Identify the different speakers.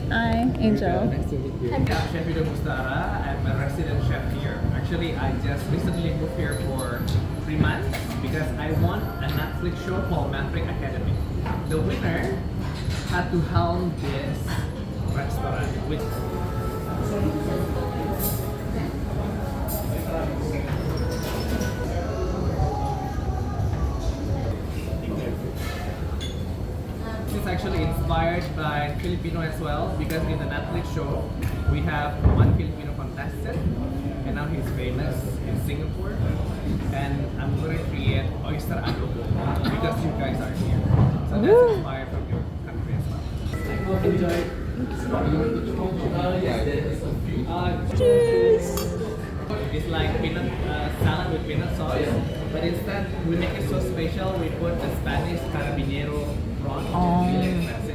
Speaker 1: Hi, Angel.
Speaker 2: Nice to meet you.
Speaker 3: I'm Chef Yuda Bustara. I'm a resident chef here. Actually, I just recently moved here for 3 months because I won a Netflix show called Maverick Academy. The winner had to helm this restaurant with It's actually inspired by Filipino as well because in the Netflix show we have one Filipino contestant and now he's famous in Singapore, and I'm going to create oyster adobo because you guys are here. So that's inspired from your country as well. Enjoy.
Speaker 1: Cheers!
Speaker 3: It's like peanut salad with peanut sauce, but instead we make it so special. We put the Spanish carabinero prawn, which is really expensive.